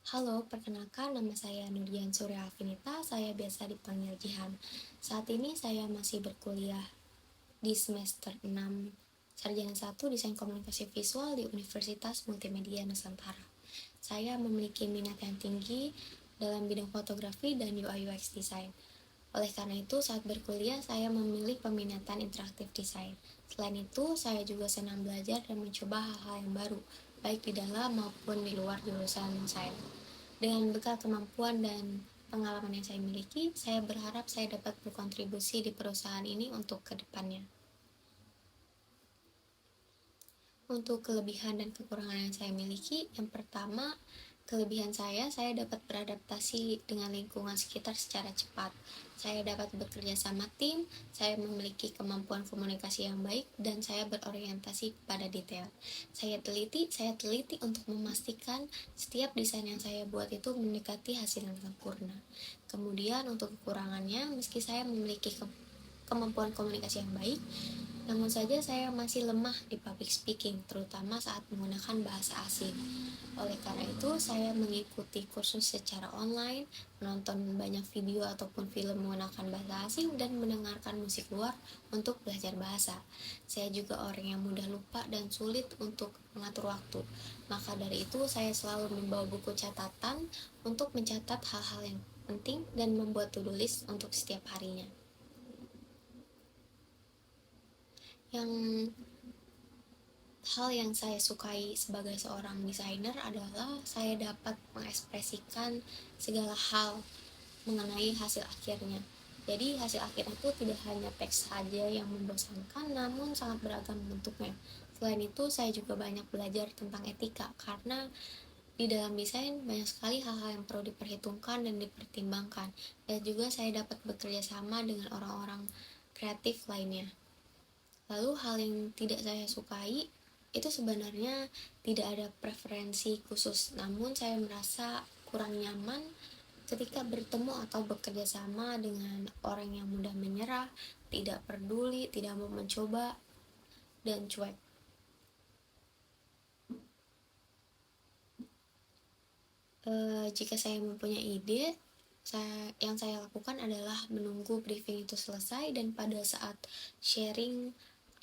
Halo, perkenalkan nama saya Nurdian Surya Afinita, saya biasa dipanggil Jihan. Saat ini saya masih berkuliah di semester 6 Sarjana 1 Desain Komunikasi Visual di Universitas Multimedia Nusantara. Saya memiliki minat yang tinggi dalam bidang fotografi dan UI UX design. Oleh karena itu, saat berkuliah saya memilih peminatan interaktif desain. Selain itu, saya juga senang belajar dan mencoba hal-hal yang baru, baik di dalam maupun di luar jurusan saya. Dengan bekal kemampuan dan pengalaman yang saya miliki, saya berharap saya dapat berkontribusi di perusahaan ini untuk kedepannya. Untuk kelebihan dan kekurangan yang saya miliki, yang pertama, kelebihan saya dapat beradaptasi dengan lingkungan sekitar secara cepat. Saya dapat bekerja sama tim, saya memiliki kemampuan komunikasi yang baik, dan saya berorientasi pada detail. Saya teliti untuk memastikan setiap desain yang saya buat itu mendekati hasil yang sempurna. Kemudian untuk kekurangannya, meski saya memiliki kemampuan komunikasi yang baik, namun saja saya masih lemah di public speaking, terutama saat menggunakan bahasa asing. Oleh karena itu, saya mengikuti kursus secara online, menonton banyak video ataupun film menggunakan bahasa asing, dan mendengarkan musik luar untuk belajar bahasa. Saya juga orang yang mudah lupa dan sulit untuk mengatur waktu. Maka dari itu, saya selalu membawa buku catatan untuk mencatat hal-hal yang penting dan membuat to-do list untuk setiap harinya. Yang Hal yang saya sukai sebagai seorang desainer adalah saya dapat mengekspresikan segala hal mengenai hasil akhirnya. Jadi hasil akhirnya itu tidak hanya teks saja yang membosankan, namun sangat beragam bentuknya. Selain itu, saya juga banyak belajar tentang etika, karena di dalam desain banyak sekali hal-hal yang perlu diperhitungkan dan dipertimbangkan. Dan juga saya dapat bekerja sama dengan orang-orang kreatif lainnya. Lalu hal yang tidak saya sukai itu sebenarnya tidak ada preferensi khusus, namun saya merasa kurang nyaman ketika bertemu atau bekerja sama dengan orang yang mudah menyerah, tidak peduli, tidak mau mencoba, dan cuek. Jika saya mempunyai ide, yang saya lakukan adalah menunggu briefing itu selesai, dan pada saat sharing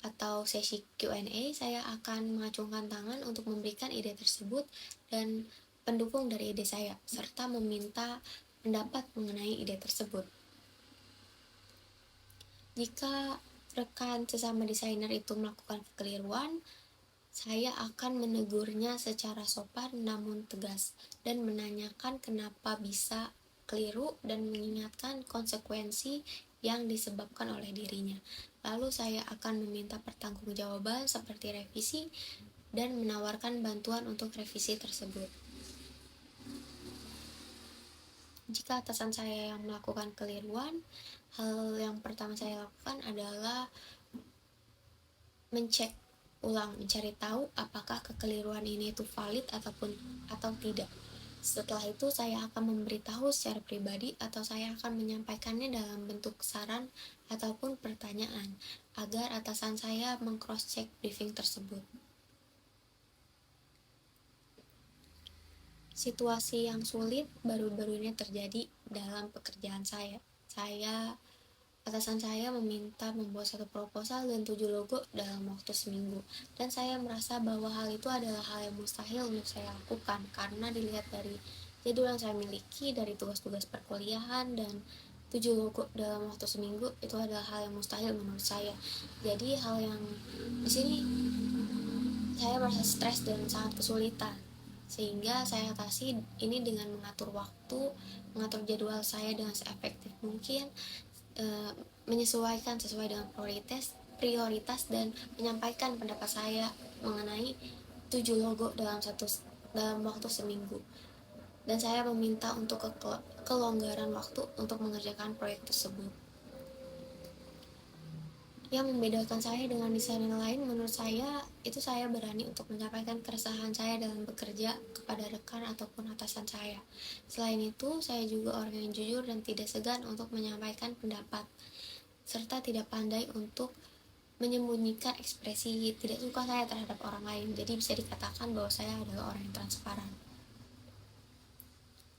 atau sesi Q&A, saya akan mengacungkan tangan untuk memberikan ide tersebut dan pendukung dari ide saya, serta meminta pendapat mengenai ide tersebut. Jika rekan sesama desainer itu melakukan kekeliruan, saya akan menegurnya secara sopan namun tegas dan menanyakan kenapa bisa keliru dan mengingatkan konsekuensi yang disebabkan oleh dirinya. Lalu saya akan meminta pertanggungjawaban seperti revisi dan menawarkan bantuan untuk revisi tersebut. Jika atasan saya yang melakukan keliruan, hal yang pertama saya lakukan adalah mencari tahu apakah kekeliruan ini itu valid atau tidak. Setelah itu saya akan memberitahu secara pribadi atau saya akan menyampaikannya dalam bentuk saran ataupun pertanyaan agar atasan saya meng-cross-check briefing tersebut. Situasi yang sulit baru-baru ini terjadi dalam pekerjaan saya. Atasan saya meminta membuat satu proposal dan 7 logo dalam waktu seminggu, dan saya merasa bahwa hal itu adalah hal yang mustahil untuk saya lakukan karena dilihat dari jadwal yang saya miliki, dari tugas-tugas perkuliahan, dan 7 logo dalam waktu seminggu itu adalah hal yang mustahil menurut saya. Jadi hal yang di sini saya merasa stres dan sangat kesulitan, sehingga saya atasi ini dengan mengatur waktu, mengatur jadwal saya dengan seefektif mungkin, menyesuaikan sesuai dengan prioritas dan menyampaikan pendapat saya mengenai 7 logo dalam waktu seminggu. Dan saya meminta untuk kelonggaran waktu untuk mengerjakan proyek tersebut. Yang membedakan saya dengan desainer lain, menurut saya, itu saya berani untuk menyampaikan keresahan saya dalam bekerja kepada rekan ataupun atasan saya. Selain itu, saya juga orang yang jujur dan tidak segan untuk menyampaikan pendapat, serta tidak pandai untuk menyembunyikan ekspresi tidak suka saya terhadap orang lain. Jadi bisa dikatakan bahwa saya adalah orang yang transparan.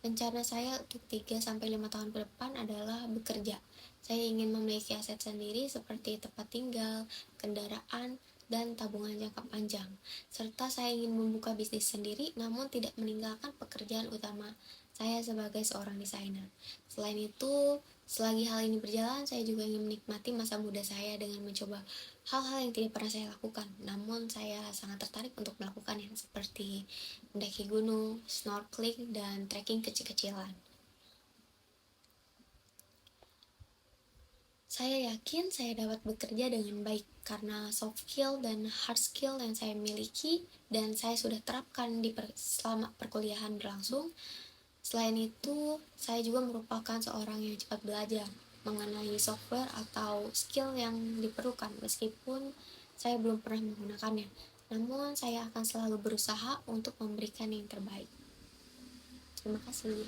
Rencana saya untuk 3 sampai 5 tahun ke depan adalah bekerja. Saya ingin memiliki aset sendiri seperti tempat tinggal, kendaraan, dan tabungan jangka panjang. Serta saya ingin membuka bisnis sendiri namun tidak meninggalkan pekerjaan utama saya sebagai seorang desainer. Selain itu, selagi hal ini berjalan, saya juga ingin menikmati masa muda saya dengan mencoba hal-hal yang tidak pernah saya lakukan. Namun saya sangat tertarik untuk melakukannya seperti mendaki gunung, snorkeling, dan trekking kecil-kecilan. Saya yakin saya dapat bekerja dengan baik karena soft skill dan hard skill yang saya miliki dan saya sudah terapkan selama perkuliahan berlangsung. Selain itu, saya juga merupakan seorang yang cepat belajar mengenai software atau skill yang diperlukan meskipun saya belum pernah menggunakannya. Namun, saya akan selalu berusaha untuk memberikan yang terbaik. Terima kasih.